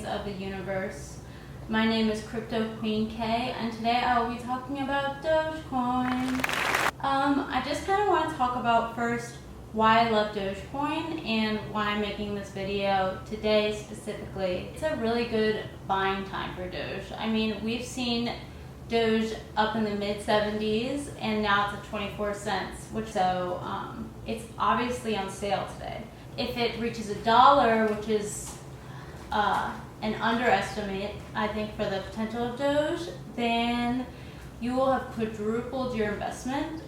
queens of the universe. My name is Crypto Queen K, and today I will be talking about Dogecoin. I just kind of want to talk about first why I love Dogecoin and why I'm making this video today specifically. It's a really good buying time for Doge. I mean, we've seen Doge up in the mid-70s and now it's at 24 cents, it's obviously on sale today. If it reaches $1, which is an underestimate, I think, for the potential of Doge, then you will have quadrupled your investment.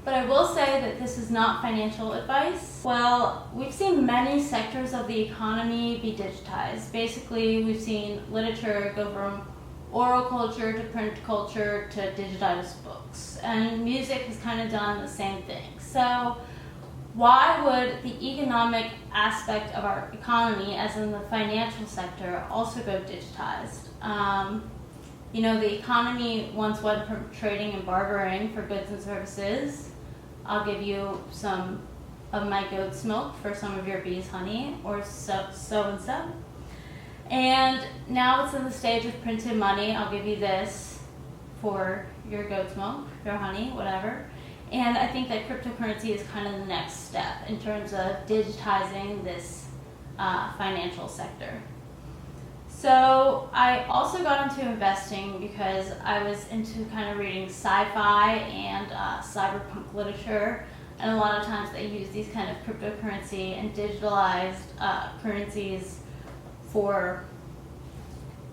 But I will say that this is not financial advice. Well, we've seen many sectors of the economy be digitized. Basically, we've seen literature go from oral culture to print culture to digitized books. And music has kind of done the same thing. So why would the economic aspect of our economy, as in the financial sector, also go digitized? The economy once went from trading and bartering for goods and services. I'll give you some of my goat's milk for some of your bees' honey, or so and so. And now it's in the stage of printed money. I'll give you this for your goat's milk, your honey, whatever. And I think that cryptocurrency is kind of the next step in terms of digitizing this financial sector. So I also got into investing because I was into kind of reading sci-fi and cyberpunk literature, and a lot of times they use these kind of cryptocurrency and digitalized currencies for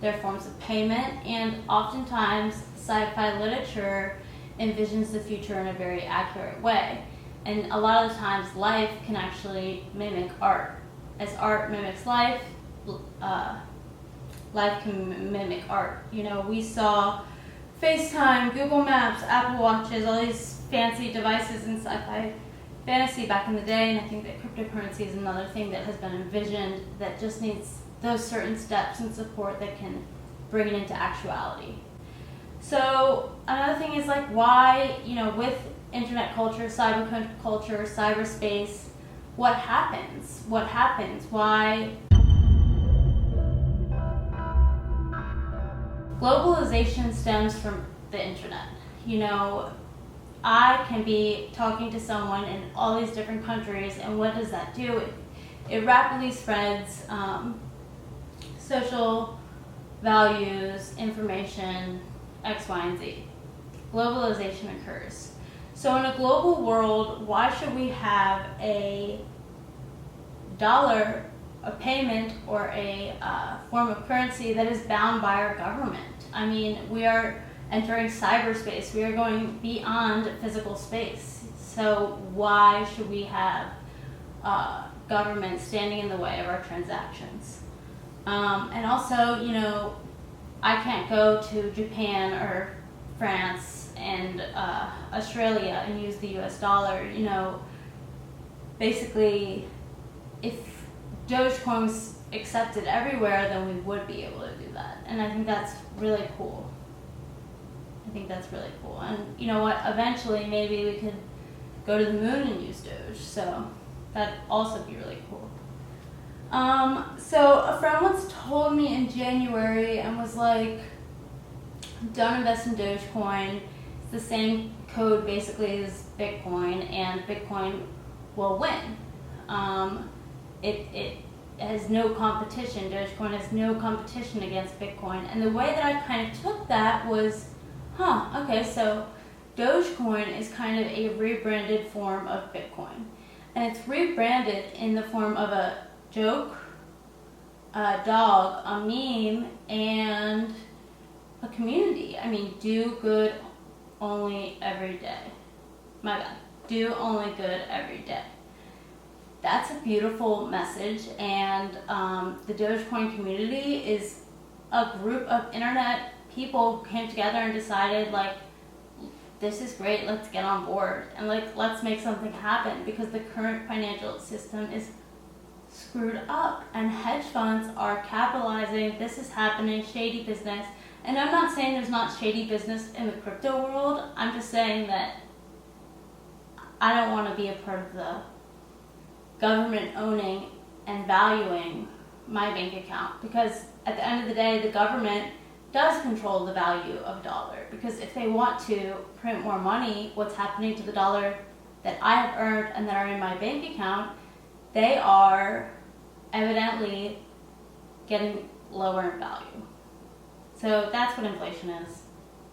their forms of payment, and oftentimes sci-fi literature envisions the future in a very accurate way. And a lot of the times life can actually mimic art. As art mimics life, life can mimic art. We saw FaceTime, Google Maps, Apple Watches, all these fancy devices in sci-fi fantasy back in the day, and I think that cryptocurrency is another thing that has been envisioned that just needs those certain steps and support that can bring it into actuality. So another thing is why, with internet culture, cyber culture, cyberspace, what happens? Why? Globalization stems from the internet. I can be talking to someone in all these different countries, and what does that do? It rapidly spreads social values, information, X, Y, and Z. Globalization occurs. So in a global world, why should we have a dollar, a payment, or a form of currency that is bound by our government? I mean, we are entering cyberspace. We are going beyond physical space. So why should we have government standing in the way of our transactions? And also, I can't go to Japan or France and Australia and use the US dollar. Basically, if Dogecoin was accepted everywhere, then we would be able to do that. And I think that's really cool. And you know what? Eventually, maybe we could go to the moon and use Doge. So that'd also be really cool. So a friend once told me in January and was like, don't invest in Dogecoin. It's the same code basically as Bitcoin, and Bitcoin will win. It has no competition. Dogecoin has no competition against Bitcoin. And the way that I kind of took that was, okay, so Dogecoin is kind of a rebranded form of Bitcoin. And it's rebranded in the form of a joke, a dog, a meme, and a community. I mean, do good only every day. My God, do only good every day. That's a beautiful message, and the Dogecoin community is a group of internet people who came together and decided, this is great, let's get on board, and let's make something happen, because the current financial system is screwed up, and hedge funds are capitalizing. This is happening, shady business. And I'm not saying there's not shady business in the crypto world. I'm just saying that I don't want to be a part of the government owning and valuing my bank account, because at the end of the day, the government does control the value of a dollar, because if they want to print more money, what's happening to the dollar that I have earned and that are in my bank account, they are evidently getting lower in value. So that's what inflation is.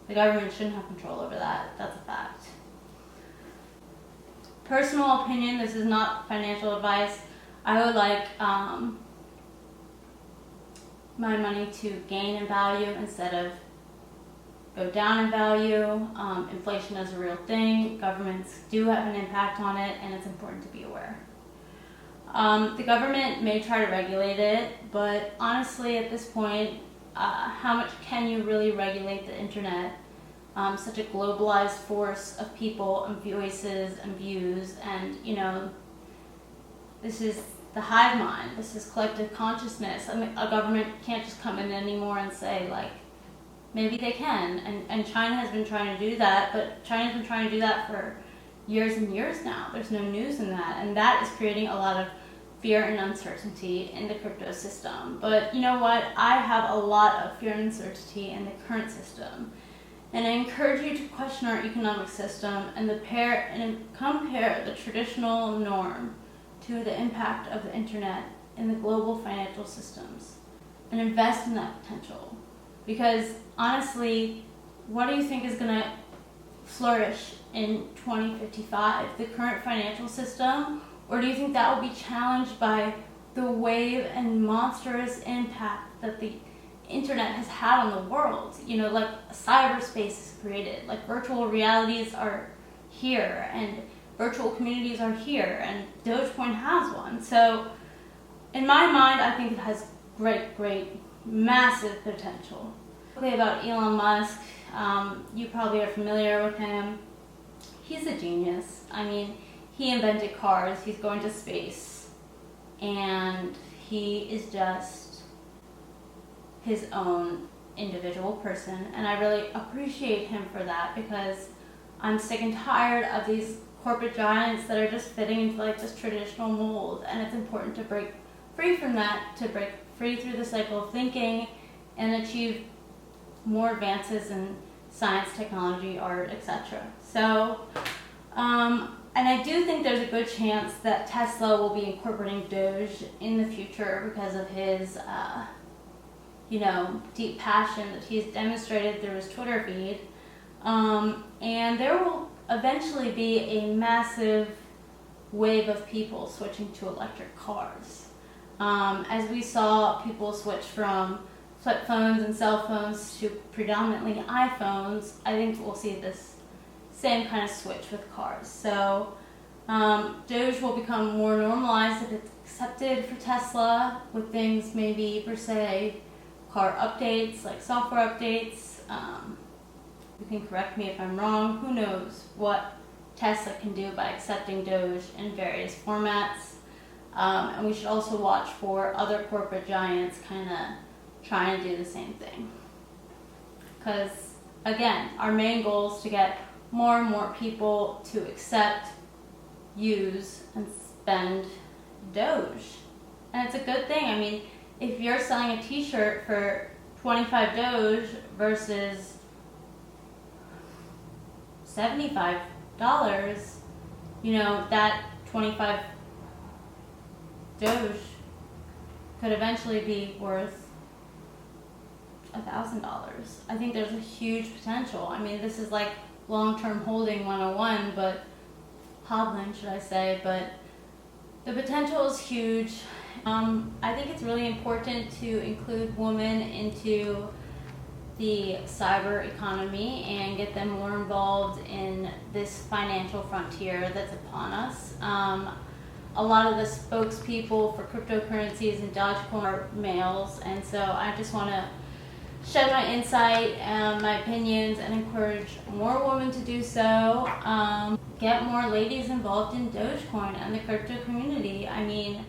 The government shouldn't have control over that. That's a fact. Personal opinion, this is not financial advice. I would like my money to gain in value instead of go down in value. Inflation is a real thing. Governments do have an impact on it, and it's important to be aware. The government may try to regulate it, but honestly at this point, how much can you really regulate the internet? Such a globalized force of people and voices and views, and this is the hive mind, this is collective consciousness. I mean, a government can't just come in anymore and say, like, maybe they can, and China has been trying to do that, but China's been trying to do that for years and years now. There's no news in that, and that is creating a lot of fear and uncertainty in the crypto system. But you know what? I have a lot of fear and uncertainty in the current system. And I encourage you to question our economic system and compare the traditional norm to the impact of the internet in the global financial systems, and invest in that potential. Because honestly, what do you think is going to flourish in 2055? The current financial system? Or do you think that will be challenged by the wave and monstrous impact that the internet has had on the world? Like cyberspace is created, like virtual realities are here, and virtual communities are here, and Dogecoin has one. So in my mind, I think it has great, massive potential. Okay, about Elon Musk, you probably are familiar with him. He's a genius. I mean, he invented cars, he's going to space, and he is just his own individual person, and I really appreciate him for that, because I'm sick and tired of these corporate giants that are just fitting into like this traditional mold, and it's important to break free from that, to break free through the cycle of thinking and achieve more advances in science, technology, art, etc. So, and I do think there's a good chance that Tesla will be incorporating Doge in the future because of his, deep passion that he's demonstrated through his Twitter feed. And there will eventually be a massive wave of people switching to electric cars. As we saw people switch from flip phones and cell phones to predominantly iPhones, I think we'll see this same kind of switch with cars. So Doge will become more normalized if it's accepted for Tesla, with things maybe per se car updates, like software updates. You can correct me if I'm wrong. Who knows what Tesla can do by accepting Doge in various formats. And we should also watch for other corporate giants kind of trying to do the same thing. Because, again, our main goal is to get more and more people to accept, use, and spend Doge. And it's a good thing. I mean, if you're selling a t-shirt for 25 Doge versus $75, that 25 Doge could eventually be worth $1,000. I think there's a huge potential. I mean, this is like long-term holding 101, but hodling, should I say, but the potential is huge. I think it's really important to include women into the cyber economy and get them more involved in this financial frontier that's upon us. A lot of the spokespeople for cryptocurrencies and Dogecoin are males, and so I just want to shed my insight and my opinions and encourage more women to do so. Get more ladies involved in Dogecoin and the crypto community. I mean,